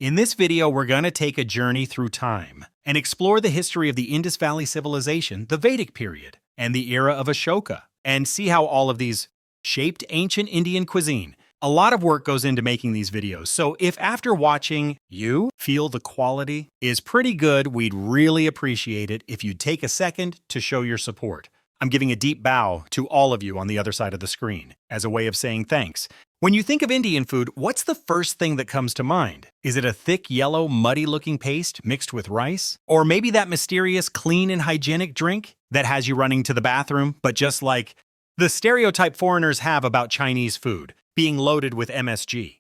In this video, we're going to take a journey through time and explore the history of the Indus Valley Civilization, the Vedic period, and the era of Ashoka, and see how all of these shaped ancient Indian cuisine. A lot of work goes into making these videos, so if after watching you feel the quality is pretty good, we'd really appreciate it if you'd take a second to show your support. I'm giving a deep bow to all of you on the other side of the screen as a way of saying thanks. When you think of Indian food, what's the first thing that comes to mind? Is it a thick, yellow, muddy-looking paste mixed with rice? Or maybe that mysterious, clean and hygienic drink that has you running to the bathroom, but just like the stereotype foreigners have about Chinese food, being loaded with MSG.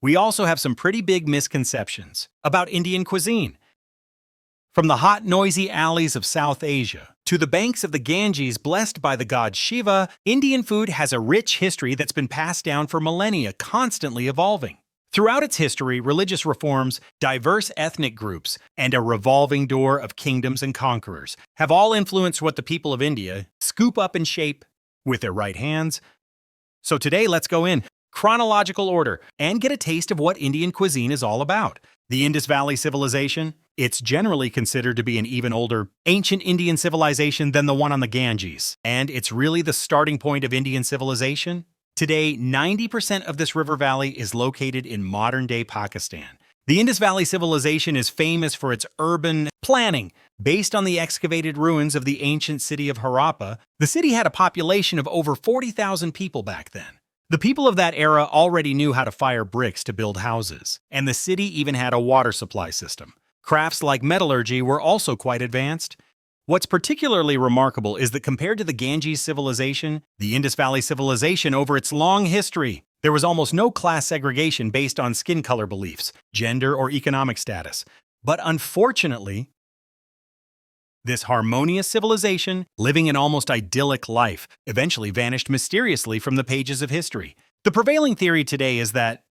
We also have some pretty big misconceptions about Indian cuisine. From the hot, noisy alleys of South Asia to the banks of the Ganges blessed by the god Shiva, Indian food has a rich history that's been passed down for millennia, constantly evolving. Throughout its history, religious reforms, diverse ethnic groups, and a revolving door of kingdoms and conquerors have all influenced what the people of India scoop up and shape with their right hands. So today, let's go in chronological order and get a taste of what Indian cuisine is all about. The Indus Valley Civilization, it's generally considered to be an even older, ancient Indian civilization than the one on the Ganges, and it's really the starting point of Indian civilization. Today, 90% of this river valley is located in modern-day Pakistan. The Indus Valley Civilization is famous for its urban planning. Based on the excavated ruins of the ancient city of Harappa, the city had a population of over 40,000 people back then. The people of that era already knew how to fire bricks to build houses, and the city even had a water supply system. Crafts like metallurgy were also quite advanced. What's particularly remarkable is that compared to the Ganges civilization, the Indus Valley Civilization, over its long history, there was almost no class segregation based on skin color beliefs, gender, or economic status. But unfortunately, this harmonious civilization, living an almost idyllic life, eventually vanished mysteriously from the pages of history. The prevailing theory today is that,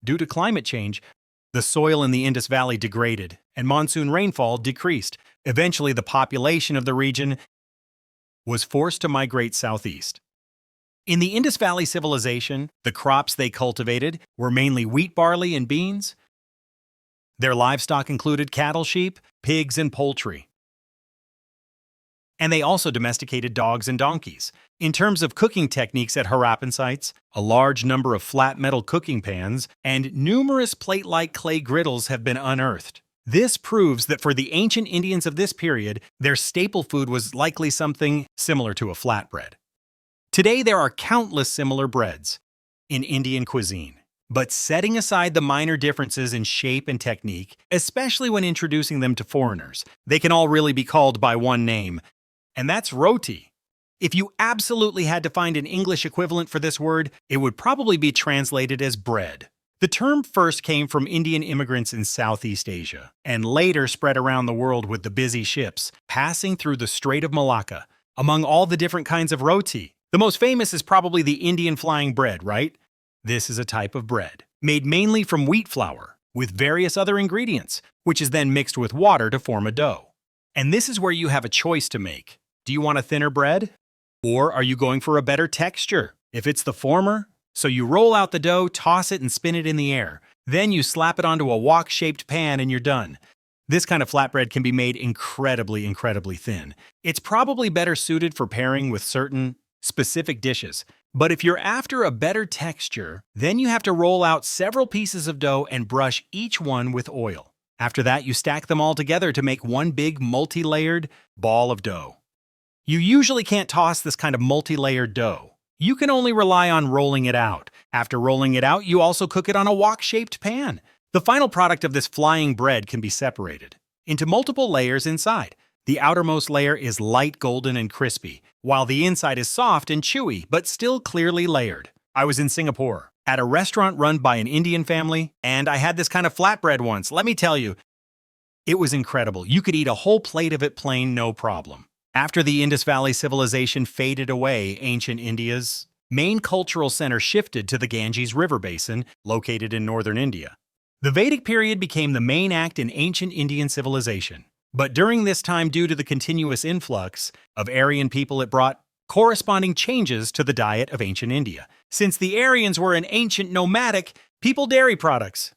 due to climate change, the soil in the Indus Valley degraded and monsoon rainfall decreased. Eventually, the population of the region was forced to migrate southeast. In the Indus Valley Civilization, the crops they cultivated were mainly wheat, barley, and beans. Their livestock included cattle, sheep, pigs, and poultry. And they also domesticated dogs and donkeys. In terms of cooking techniques at Harappan sites, a large number of flat metal cooking pans and numerous plate-like clay griddles have been unearthed. This proves that for the ancient Indians of this period, their staple food was likely something similar to a flatbread. Today, there are countless similar breads in Indian cuisine. But setting aside the minor differences in shape and technique, especially when introducing them to foreigners, they can all really be called by one name, and that's roti. If you absolutely had to find an English equivalent for this word, it would probably be translated as bread. The term first came from Indian immigrants in Southeast Asia, and later spread around the world with the busy ships passing through the Strait of Malacca. Among all the different kinds of roti, the most famous is probably the Indian flying bread, right? This is a type of bread, made mainly from wheat flour, with various other ingredients, which is then mixed with water to form a dough. And this is where you have a choice to make. Do you want a thinner bread? Or are you going for a better texture? If it's the former, so you roll out the dough, toss it, and spin it in the air. Then you slap it onto a wok-shaped pan and you're done. This kind of flatbread can be made incredibly thin. It's probably better suited for pairing with certain specific dishes. But if you're after a better texture, then you have to roll out several pieces of dough and brush each one with oil. After that, you stack them all together to make one big multi-layered ball of dough. You usually can't toss this kind of multi-layered dough. You can only rely on rolling it out. After rolling it out, you also cook it on a wok-shaped pan. The final product of this flying bread can be separated into multiple layers inside. The outermost layer is light golden and crispy, while the inside is soft and chewy, but still clearly layered. I was in Singapore, at a restaurant run by an Indian family, and I had this kind of flatbread once. Let me tell you, it was incredible. You could eat a whole plate of it plain, no problem. After the Indus Valley Civilization faded away, ancient India's main cultural center shifted to the Ganges River basin, located in northern India. The Vedic period became the main act in ancient Indian civilization. But during this time, due to the continuous influx of Aryan people, it brought corresponding changes to the diet of ancient India. Since the Aryans were an ancient nomadic people, dairy products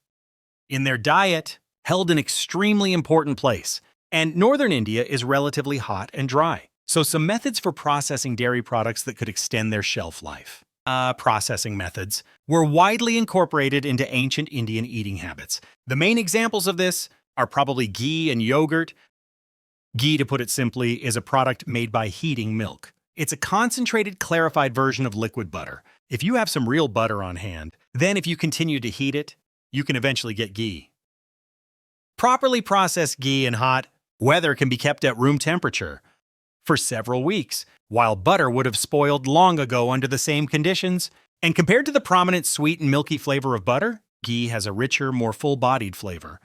in their diet held an extremely important place. And northern India is relatively hot and dry. So some methods for processing dairy products that could extend their shelf life. Processing methods were widely incorporated into ancient Indian eating habits. The main examples of this are probably ghee and yogurt. Ghee, to put it simply, is a product made by heating milk. It's a concentrated, clarified version of liquid butter. If you have some real butter on hand, then if you continue to heat it, you can eventually get ghee. Properly processed ghee in hot weather can be kept at room temperature for several weeks, while butter would have spoiled long ago under the same conditions. And compared to the prominent sweet and milky flavor of butter, ghee has a richer, more full-bodied flavor.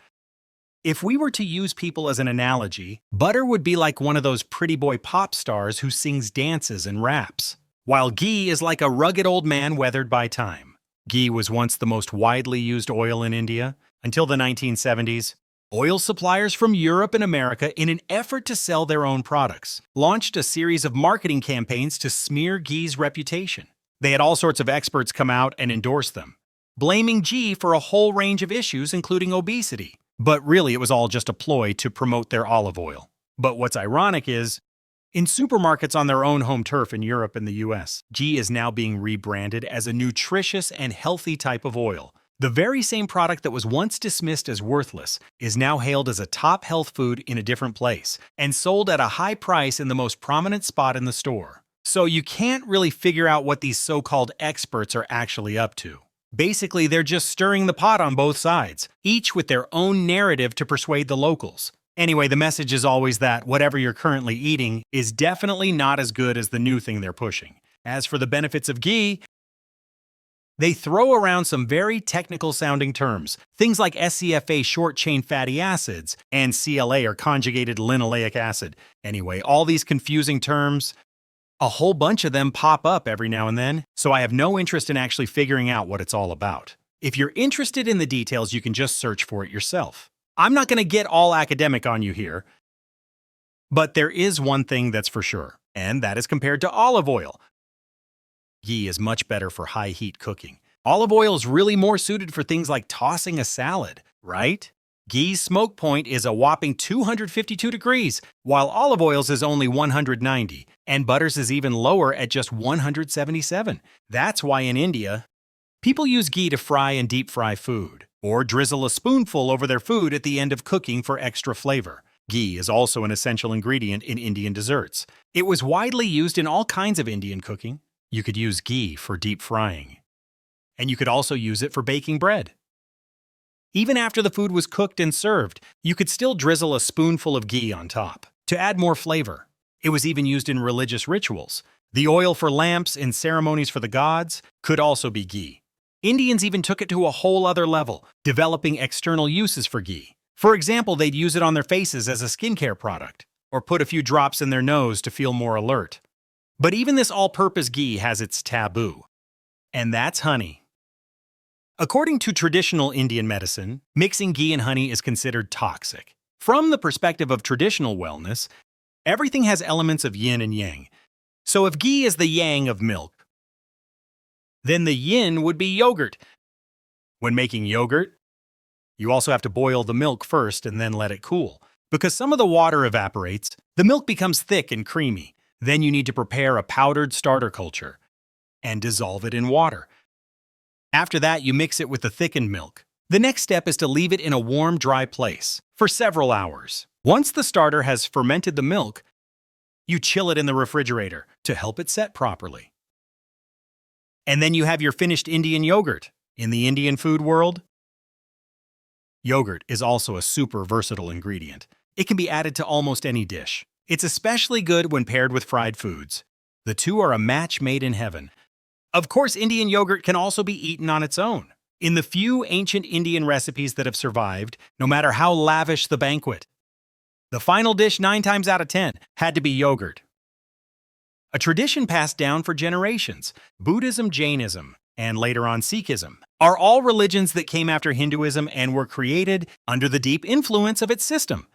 If we were to use people as an analogy, butter would be like one of those pretty boy pop stars who sings dances and raps, while ghee is like a rugged old man weathered by time. Ghee was once the most widely used oil in India until the 1970s. Oil suppliers from Europe and America, in an effort to sell their own products, launched a series of marketing campaigns to smear ghee's reputation. They had all sorts of experts come out and endorse them, blaming ghee for a whole range of issues, including obesity. But really, it was all just a ploy to promote their olive oil. But what's ironic is, in supermarkets on their own home turf in Europe and the US, ghee is now being rebranded as a nutritious and healthy type of oil. The very same product that was once dismissed as worthless is now hailed as a top health food in a different place and sold at a high price in the most prominent spot in the store. So you can't really figure out what these so-called experts are actually up to. Basically, they're just stirring the pot on both sides, each with their own narrative to persuade the locals. Anyway, the message is always that whatever you're currently eating is definitely not as good as the new thing they're pushing. As for the benefits of ghee, they throw around some very technical-sounding terms, things like SCFA short-chain fatty acids and CLA or conjugated linoleic acid. Anyway, all these confusing terms, a whole bunch of them pop up every now and then, so I have no interest in actually figuring out what it's all about. If you're interested in the details, you can just search for it yourself. I'm not going to get all academic on you here, but there is one thing that's for sure, and that is compared to olive oil. Ghee is much better for high-heat cooking. Olive oil is really more suited for things like tossing a salad, right? Ghee's smoke point is a whopping 252 degrees, while olive oil's is only 190, and butter's is even lower at just 177. That's why in India, people use ghee to fry and deep-fry food, or drizzle a spoonful over their food at the end of cooking for extra flavor. Ghee is also an essential ingredient in Indian desserts. It was widely used in all kinds of Indian cooking. You could use ghee for deep frying, and you could also use it for baking bread. Even after the food was cooked and served, you could still drizzle a spoonful of ghee on top to add more flavor. It was even used in religious rituals. The oil for lamps in ceremonies for the gods could also be ghee. Indians even took it to a whole other level, developing external uses for ghee. For example, they'd use it on their faces as a skincare product, or put a few drops in their nose to feel more alert. But even this all-purpose ghee has its taboo, and that's honey. According to traditional Indian medicine, mixing ghee and honey is considered toxic. From the perspective of traditional wellness, everything has elements of yin and yang. So if ghee is the yang of milk, then the yin would be yogurt. When making yogurt, you also have to boil the milk first and then let it cool. Because some of the water evaporates, the milk becomes thick and creamy. Then you need to prepare a powdered starter culture and dissolve it in water. After that, you mix it with the thickened milk. The next step is to leave it in a warm, dry place for several hours. Once the starter has fermented the milk, you chill it in the refrigerator to help it set properly. And then you have your finished Indian yogurt. In the Indian food world, yogurt is also a super versatile ingredient. It can be added to almost any dish. It's especially good when paired with fried foods. The two are a match made in heaven. Of course, Indian yogurt can also be eaten on its own. In the few ancient Indian recipes that have survived, no matter how lavish the banquet, the final dish 9 times out of 10 had to be yogurt. A tradition passed down for generations. Buddhism, Jainism, and later on Sikhism are all religions that came after Hinduism and were created under the deep influence of its system.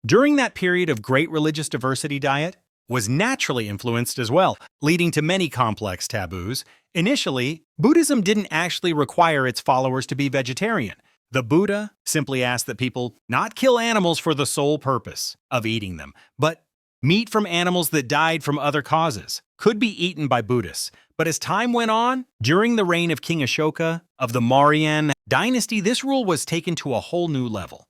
During that period of great religious diversity, diet was naturally influenced as well, leading to many complex taboos. Initially, Buddhism didn't actually require its followers to be vegetarian. The Buddha simply asked that people not kill animals for the sole purpose of eating them, but meat from animals that died from other causes could be eaten by Buddhists. But as time went on, during the reign of King Ashoka of the Mauryan dynasty, this rule was taken to a whole new level.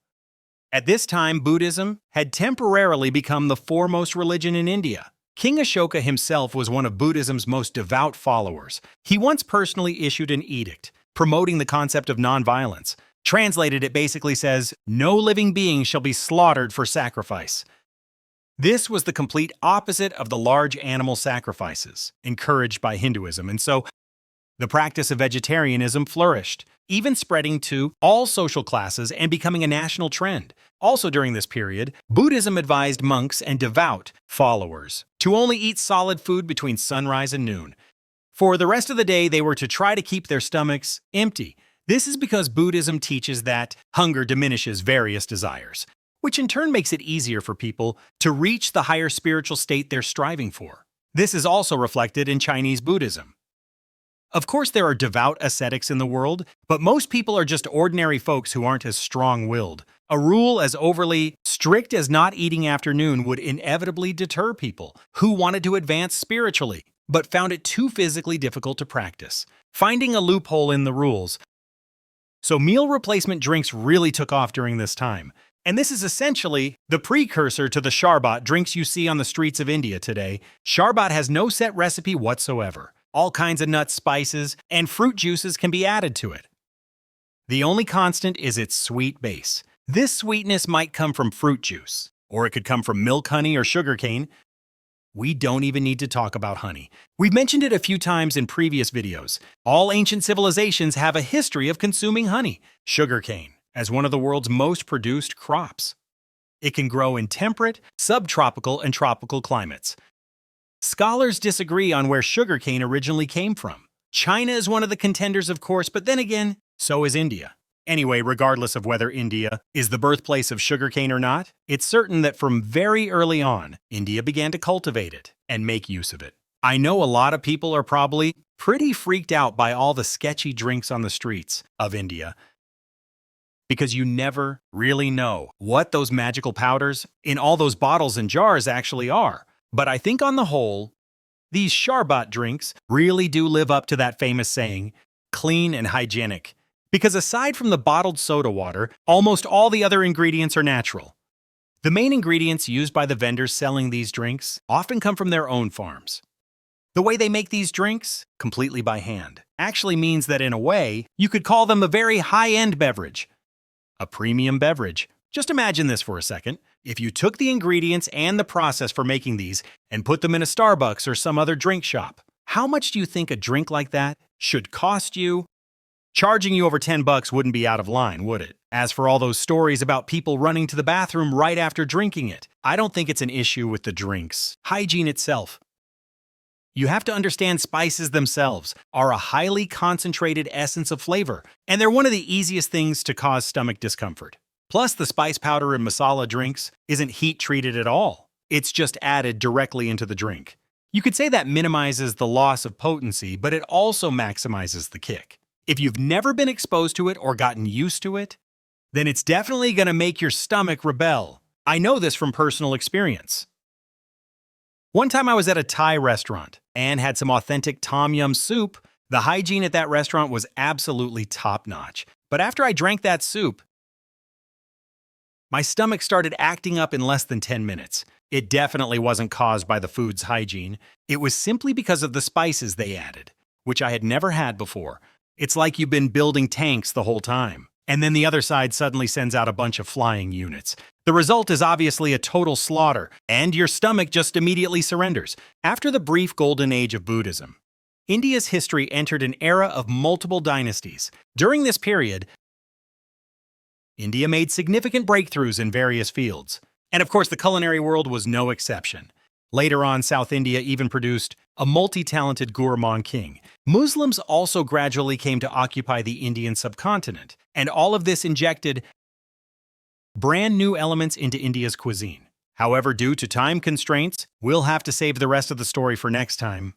At this time, Buddhism had temporarily become the foremost religion in India. King Ashoka himself was one of Buddhism's most devout followers. He once personally issued an edict promoting the concept of nonviolence. Translated, it basically says, "No living being shall be slaughtered for sacrifice." This was the complete opposite of the large animal sacrifices encouraged by Hinduism, and so the practice of vegetarianism flourished, even spreading to all social classes and becoming a national trend. Also during this period, Buddhism advised monks and devout followers to only eat solid food between sunrise and noon. For the rest of the day, they were to try to keep their stomachs empty. This is because Buddhism teaches that hunger diminishes various desires, which in turn makes it easier for people to reach the higher spiritual state they're striving for. This is also reflected in Chinese Buddhism. Of course, there are devout ascetics in the world, but most people are just ordinary folks who aren't as strong-willed. A rule as overly strict as not eating after noon would inevitably deter people who wanted to advance spiritually, but found it too physically difficult to practice, finding a loophole in the rules. So meal replacement drinks really took off during this time. And this is essentially the precursor to the sharbat drinks you see on the streets of India today. Sharbat has no set recipe whatsoever. All kinds of nuts, spices, and fruit juices can be added to it. The only constant is its sweet base. This sweetness might come from fruit juice, or it could come from milk, honey, or sugarcane. We don't even need to talk about honey. We've mentioned it a few times in previous videos. All ancient civilizations have a history of consuming honey, sugarcane, as one of the world's most produced crops. It can grow in temperate, subtropical, and tropical climates. Scholars disagree on where sugarcane originally came from. China is one of the contenders, of course, but then again, so is India. Anyway, regardless of whether India is the birthplace of sugarcane or not, it's certain that from very early on, India began to cultivate it and make use of it. I know a lot of people are probably pretty freaked out by all the sketchy drinks on the streets of India, because you never really know what those magical powders in all those bottles and jars actually are. But I think on the whole, these sharbat drinks really do live up to that famous saying, clean and hygienic. Because aside from the bottled soda water, almost all the other ingredients are natural. The main ingredients used by the vendors selling these drinks often come from their own farms. The way they make these drinks, completely by hand, actually means that in a way, you could call them a very high-end beverage. A premium beverage. Just imagine this for a second. If you took the ingredients and the process for making these and put them in a Starbucks or some other drink shop, how much do you think a drink like that should cost you? Charging you over $10 wouldn't be out of line, would it? As for all those stories about people running to the bathroom right after drinking it, I don't think it's an issue with the drinks. Hygiene itself. You have to understand spices themselves are a highly concentrated essence of flavor, and they're one of the easiest things to cause stomach discomfort. Plus, the spice powder in masala drinks isn't heat-treated at all. It's just added directly into the drink. You could say that minimizes the loss of potency, but it also maximizes the kick. If you've never been exposed to it or gotten used to it, then it's definitely going to make your stomach rebel. I know this from personal experience. One time I was at a Thai restaurant and had some authentic tom yum soup. The hygiene at that restaurant was absolutely top-notch. But after I drank that soup, my stomach started acting up in less than 10 minutes. It definitely wasn't caused by the food's hygiene. It was simply because of the spices they added, which I had never had before. It's like you've been building tanks the whole time, and then the other side suddenly sends out a bunch of flying units. The result is obviously a total slaughter, and your stomach just immediately surrenders. After the brief golden age of Buddhism, India's history entered an era of multiple dynasties. During this period, India made significant breakthroughs in various fields. And of course, the culinary world was no exception. Later on, South India even produced a multi-talented gourmand king. Muslims also gradually came to occupy the Indian subcontinent, and all of this injected brand new elements into India's cuisine. However, due to time constraints, we'll have to save the rest of the story for next time.